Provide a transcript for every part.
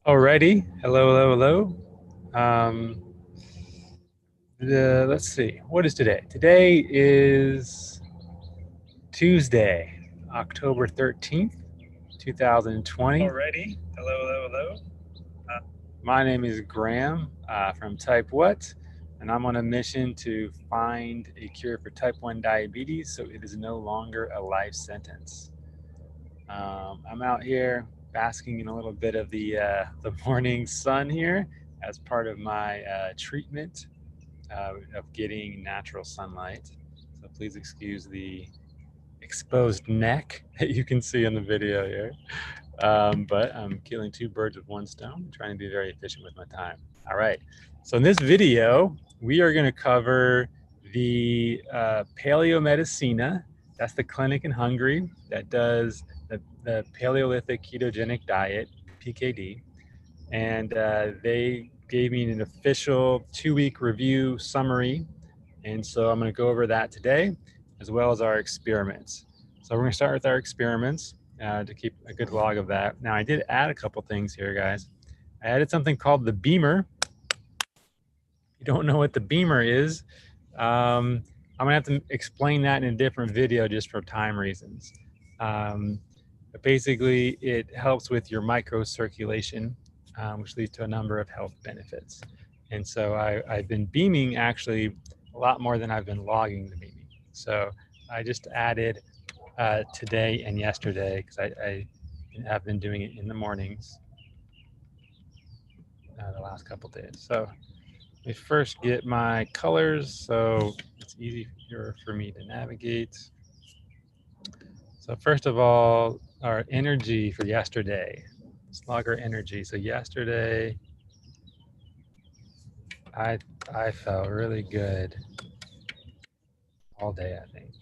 Alrighty, hello. Let's see, what is today? Today is Tuesday, October 13th, 2020. Alrighty, hello. Uh, My name is Graham from Type What, and I'm on a mission to find a cure for type 1 diabetes so it is no longer a life sentence. I'm out here basking in a little bit of the morning sun here as part of my treatment of getting natural sunlight. So please excuse the exposed neck that you can see in the video here. But I'm killing two birds with one stone, trying to be very efficient with my time. All right. So in this video, we are going to cover the Paleomedicina. That's the clinic in Hungary that does the Paleolithic ketogenic diet, PKD. And they gave me an official 2-week review summary. And so I'm going to go over that today, as well as our experiments. So we're going to start with our experiments to keep a good log of that. Now, I did add a couple things here, guys. I added something called the beamer. If you don't know what the beamer is, I'm going to have to explain that in a different video just for time reasons. But basically, it helps with your microcirculation, which leads to a number of health benefits. And so I've been beaming actually a lot more than I've been logging the beaming. So I just added today and yesterday because I have been doing it in the mornings the last couple days. So let me first get my colors so it's easier for me to navigate. So first of all, our energy for yesterday. Let's log our energy. So yesterday, I felt really good all day, I think.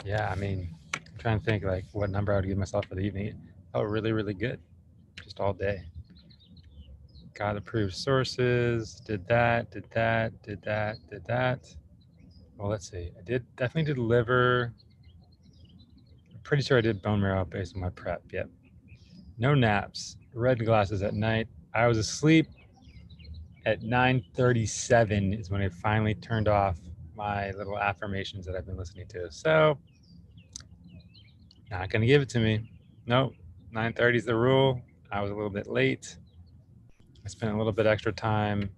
Yeah, I mean, I'm trying to think like what number I would give myself for the evening. It felt really good, just all day. Got approved sources, did that. Well, let's see. I definitely did liver. I'm pretty sure I did bone marrow based on my prep. Yep. No naps. Red glasses at night. I was asleep at 9:37 is when I finally turned off my little affirmations that I've been listening to. So, not gonna give it to me. Nope. 9:30 is the rule. I was a little bit late. I spent a little bit extra time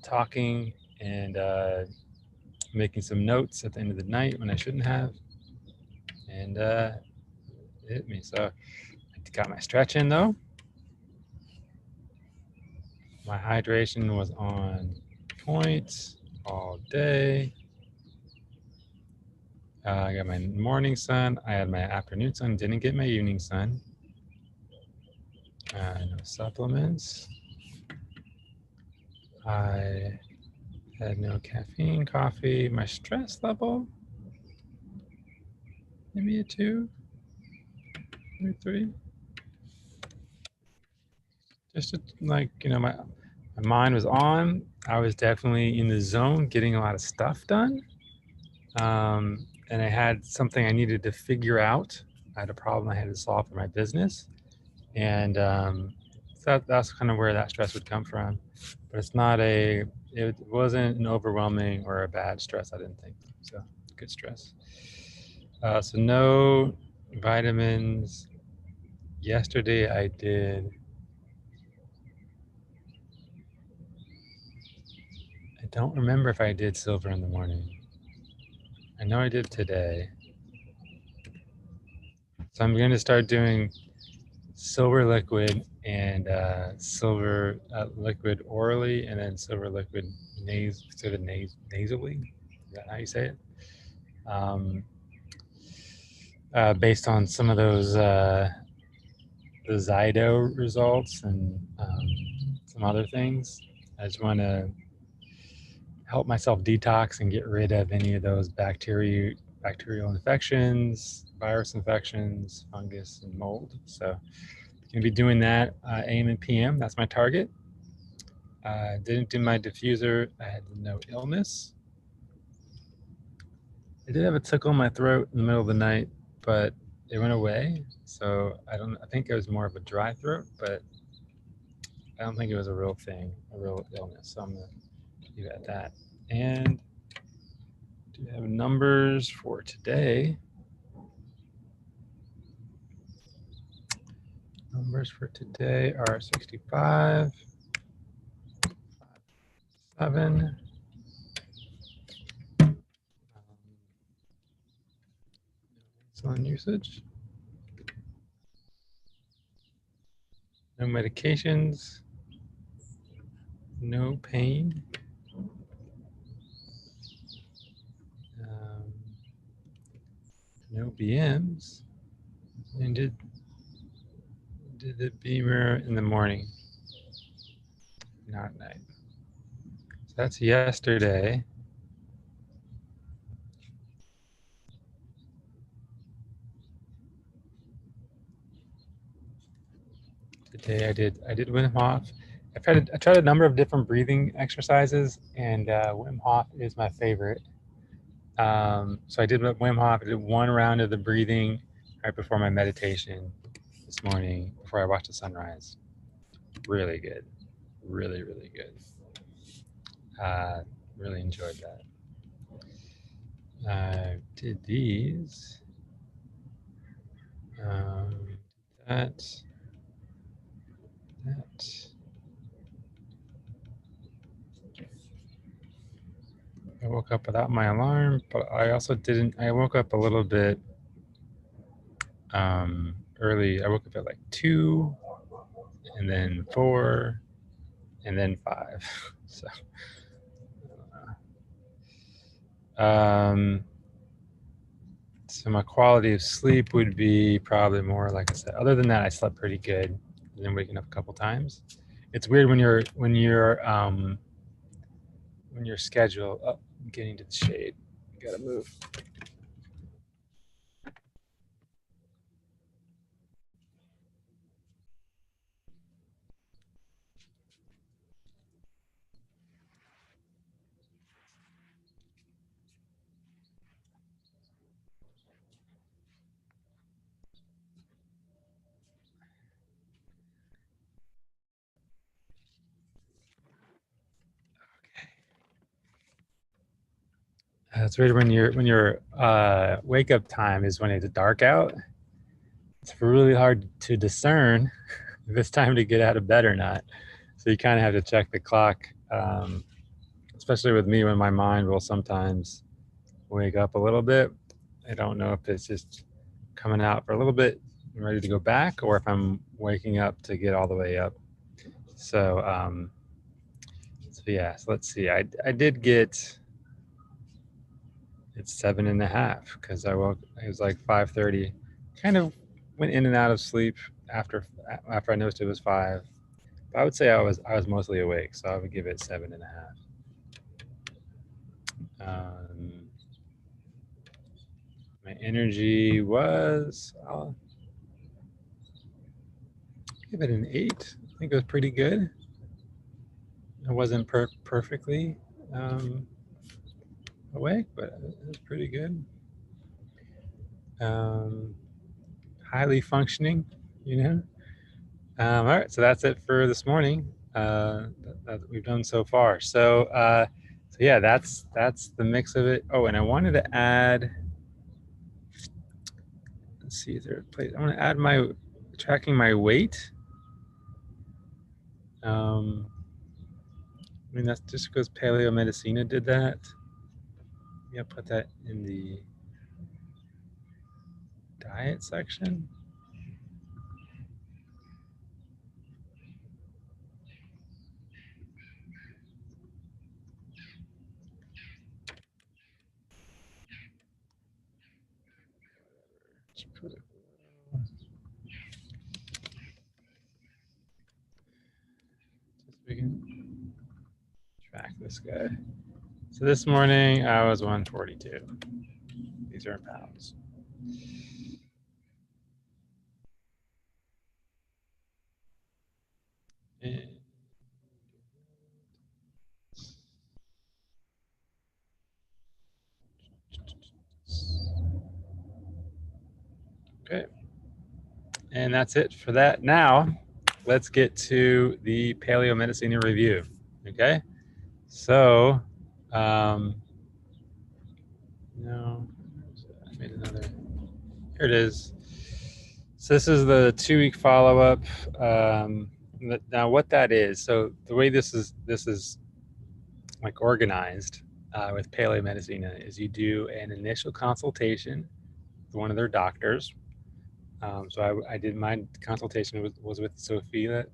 talking and making some notes at the end of the night when I shouldn't have, and it hit me. So I got my stretch in though. My hydration was on point all day. I got my morning sun. I had my afternoon sun. Didn't get my evening sun. No supplements. I had no caffeine, coffee. My stress level, maybe a 2 or 3. Just like, my mind was on. I was definitely in the zone, getting a lot of stuff done. And I had something I needed to figure out. I had a problem I had to solve for my business. And so that's kind of where that stress would come from. But it wasn't an overwhelming or a bad stress, I didn't think. So good stress. So no vitamins. Yesterday I don't remember if I did silver in the morning. I know I did today. So I'm going to start doing silver liquid and silver liquid orally, and then silver liquid nasally. Is that how you say it? Based on some of those the Zydo results and some other things. I just want to help myself detox and get rid of any of those bacterial infections, virus infections, fungus, and mold. So I'm going to be doing that AM and PM. That's my target. I didn't do my diffuser. I had no illness. I did have a tickle in my throat in the middle of the night, but it went away. So I think it was more of a dry throat, but I don't think it was a real thing, a real illness. So I'm gonna leave it at that. And do you have numbers for today? Numbers for today are 65, 7. Insulin usage. No medications. No pain. No BMs. And did the Beamer in the morning, not at night. So that's yesterday. Today I did Wim Hof. I tried a number of different breathing exercises, and Wim Hof is my favorite. So I did Wim Hof. I did one round of the breathing right before my meditation this morning, before I watched the sunrise. Really good, really good. Really enjoyed that. I did these. That. I woke up without my alarm, but I also didn't. I woke up a little bit early. I woke up at like 2, and then 4, and then 5. So my quality of sleep would be probably more, like I said. Other than that, I slept pretty good. And then waking up a couple times. It's weird when you're scheduled. Oh, I'm getting to the shade. Gotta move. It's weird when your wake up time is when it's dark out. It's really hard to discern if it's time to get out of bed or not. So you kind of have to check the clock, especially with me when my mind will sometimes wake up a little bit. I don't know if it's just coming out for a little bit and ready to go back, or if I'm waking up to get all the way up. So, yeah, so let's see. I did get, it's 7.5 because it was like 5:30. Kind of went in and out of sleep after I noticed it was 5. But I would say I was mostly awake, so I would give it 7.5. My energy was, I'll give it an 8. I think it was pretty good. It wasn't perfectly awake, but it was pretty good. Highly functioning, you know. All right, so that's it for this morning that we've done so far. So yeah, that's the mix of it. Oh, and I wanted to add. Let's see, is there a place I want to add my tracking my weight? I mean, that's just because Paleomedicina did that. Yeah, put that in the diet section. Just put it below. Just we can track this guy. So this morning I was 142. These are in pounds. And Okay. And that's it for that. Now, let's get to the Paleomedicina review. Okay. So, no, I made another. Here it is. So this is the 2-week follow-up. Now, what that is, so the way this is like organized with Paleomedicina is you do an initial consultation with one of their doctors. So I did my consultation was with Zofia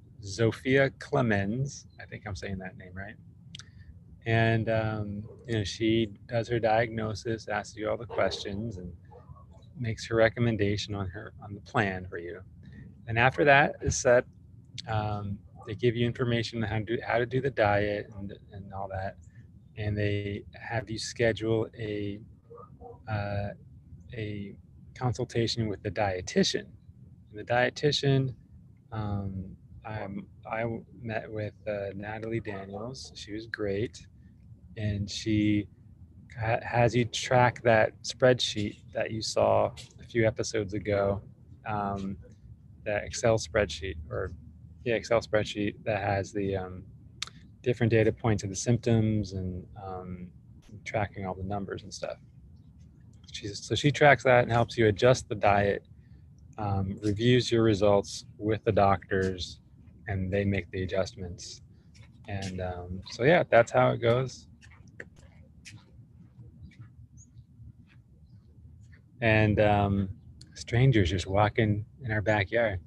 Clemens. I think I'm saying that name right. And she does her diagnosis, asks you all the questions, and makes her recommendation on the plan for you. And after that is set, they give you information on how to do the diet and all that, and they have you schedule a consultation with the dietitian. And the dietitian, um, I met with Natalie Daniels. She was great, and she has you track that spreadsheet that you saw a few episodes ago, that Excel spreadsheet, Excel spreadsheet that has the different data points of the symptoms and tracking all the numbers and stuff. So she tracks that and helps you adjust the diet, reviews your results with the doctors, and they make the adjustments. And so yeah, that's how it goes. And strangers just walking in our backyard.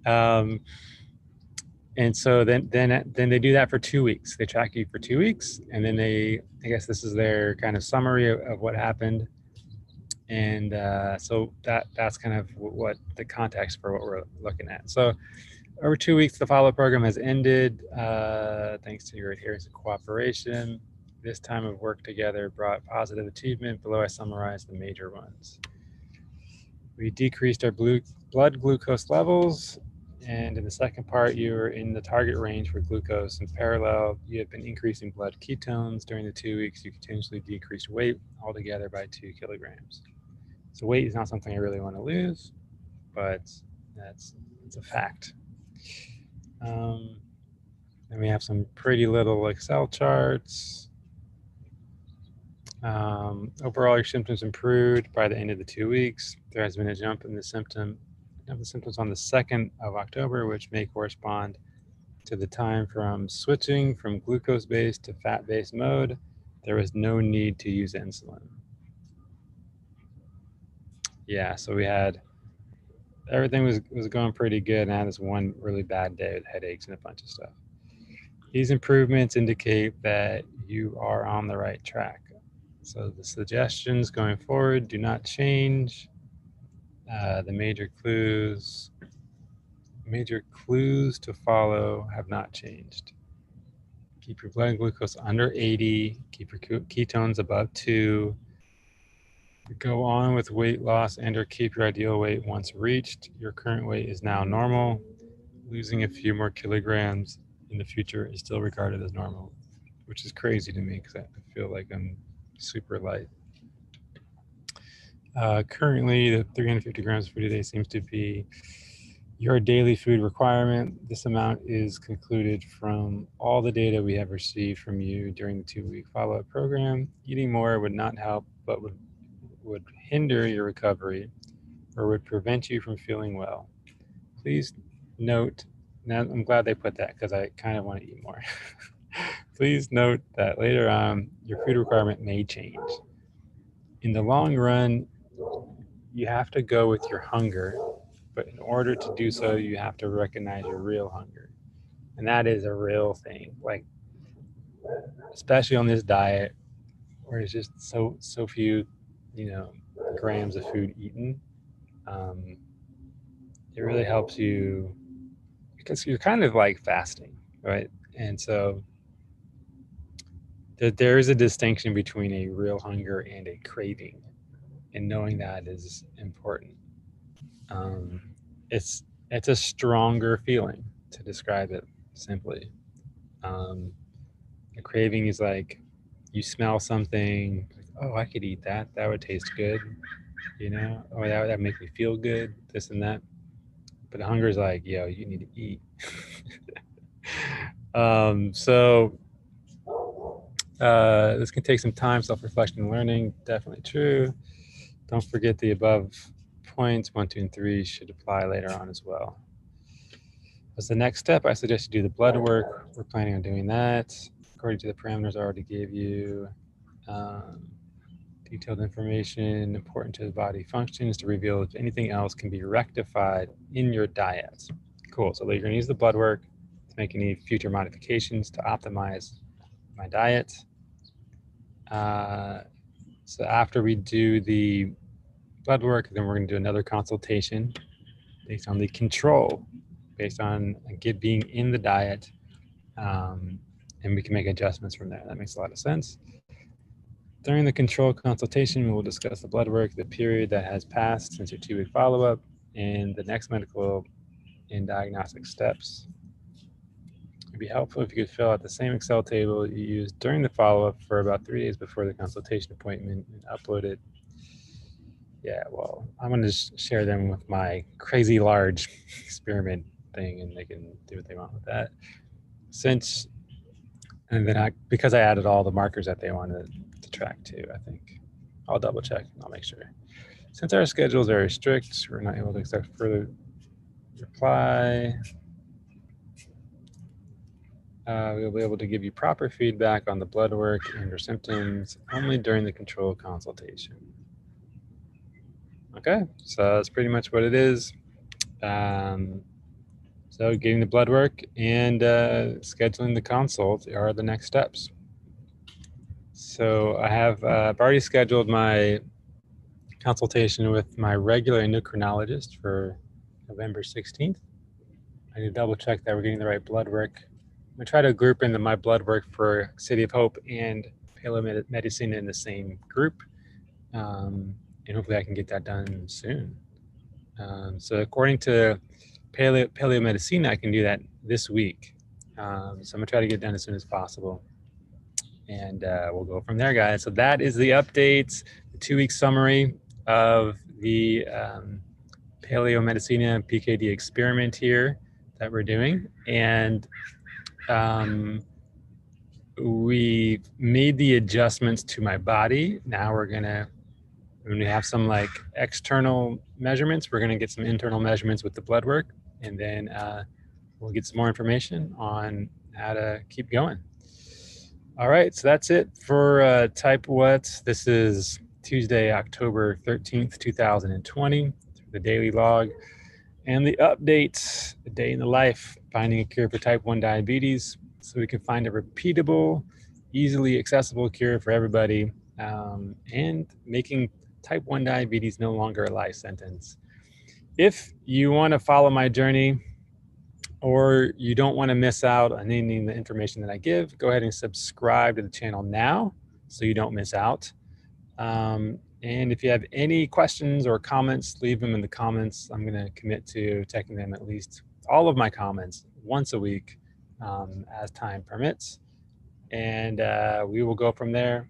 And so then they do that for 2 weeks. They track you for 2 weeks, and then I guess this is their kind of summary of what happened. And so that's kind of what the context for what we're looking at. So over 2 weeks, the follow-up program has ended thanks to your adherence and cooperation. This time of work together brought positive achievement. Below I summarize the major ones. We decreased our blood glucose levels, and in the second part, you were in the target range for glucose. In parallel, you have been increasing blood ketones. During the 2 weeks, you continuously decreased weight altogether by 2 kilograms. So weight is not something I really want to lose, but it's a fact. And we have some pretty little Excel charts. Overall, your symptoms improved by the end of the 2 weeks. There has been a jump in the symptoms on the 2nd of October, which may correspond to the time from switching from glucose-based to fat-based mode. There was no need to use insulin. Yeah, so we had everything was going pretty good, and I had this one really bad day with headaches and a bunch of stuff. These improvements indicate that you are on the right track. So the suggestions going forward do not change. The major clues to follow have not changed. Keep your blood glucose under 80. Keep your ketones above 2. Go on with weight loss and or keep your ideal weight once reached. Your current weight is now normal. Losing a few more kilograms in the future is still regarded as normal, which is crazy to me because I feel like I'm super light. Currently, the 350 grams of food a day seems to be your daily food requirement. This amount is concluded from all the data we have received from you during the 2-week follow-up program. Eating more would not help, but would hinder your recovery or would prevent you from feeling well. Please note, now I'm glad they put that because I kind of want to eat more. Please note that later on, your food requirement may change. In the long run, you have to go with your hunger, but in order to do so, you have to recognize your real hunger. And that is a real thing, like especially on this diet where it's just so few, grams of food eaten. It really helps you because you're kind of like fasting, right? And so there is a distinction between a real hunger and a craving, and knowing that is important. It's a stronger feeling, to describe it simply. A craving is like you smell something, like, oh, I could eat that. That would taste good. you know, or that would make me feel good, this and that. But hunger is like, yo, you need to eat. This can take some time, self-reflection and learning, definitely true. Don't forget the above points, 1, 2, and 3 should apply later on as well. As the next step, I suggest you do the blood work. We're planning on doing that. According to the parameters I already gave you, detailed information important to the body functions to reveal if anything else can be rectified in your diet. Cool, so you're gonna use the blood work to make any future modifications to optimize my diet. So after we do the blood work, then we're gonna do another consultation based on the control, based on being in the diet, and we can make adjustments from there. That makes a lot of sense. During the control consultation, we will discuss the blood work, the period that has passed since your 2-week follow-up, and the next medical and diagnostic steps. It'd be helpful if you could fill out the same Excel table you used during the follow-up for about 3 days before the consultation appointment and upload it. Yeah, well, I'm going to share them with my crazy large experiment thing, and they can do what they want with that. Because I added all the markers that they wanted to track too, I think. I'll double check and I'll make sure. Since our schedule is very strict, we're not able to accept further reply. We'll be able to give you proper feedback on the blood work and your symptoms only during the control consultation. Okay, so that's pretty much what it is. So getting the blood work and scheduling the consult are the next steps. So I've already scheduled my consultation with my regular endocrinologist for November 16th. I need to double check that we're getting the right blood work. I'm gonna try to group in my blood work for City of Hope and Paleomedicina in the same group. And hopefully I can get that done soon. So according to Paleomedicina, I can do that this week. So I'm gonna try to get it done as soon as possible. And we'll go from there, guys. So that is the updates, the 2-week summary of the Paleomedicina PKD experiment here that we're doing. And we made the adjustments to my body. Now when we have some like external measurements, we're gonna get some internal measurements with the blood work, and then we'll get some more information on how to keep going. All right, so that's it for Type What. This is Tuesday, October 13th, 2020, the daily log and the updates, the day in the life, finding a cure for type 1 diabetes so we can find a repeatable, easily accessible cure for everybody, and making type 1 diabetes no longer a life sentence. If you want to follow my journey, or you don't want to miss out on any of the information that I give, go ahead and subscribe to the channel now so you don't miss out. And if you have any questions or comments, leave them in the comments. I'm going to commit to checking them, at least all of my comments, once a week as time permits. And we will go from there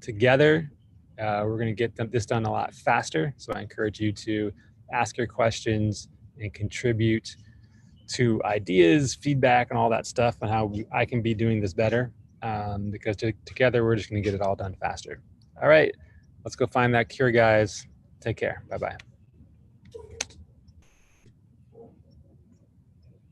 together. We're going to get this done a lot faster. So I encourage you to ask your questions and contribute to ideas, feedback, and all that stuff, and how I can be doing this better, because together we're just going to get it all done faster. All right, let's go find that cure, guys. Take care. Bye-bye.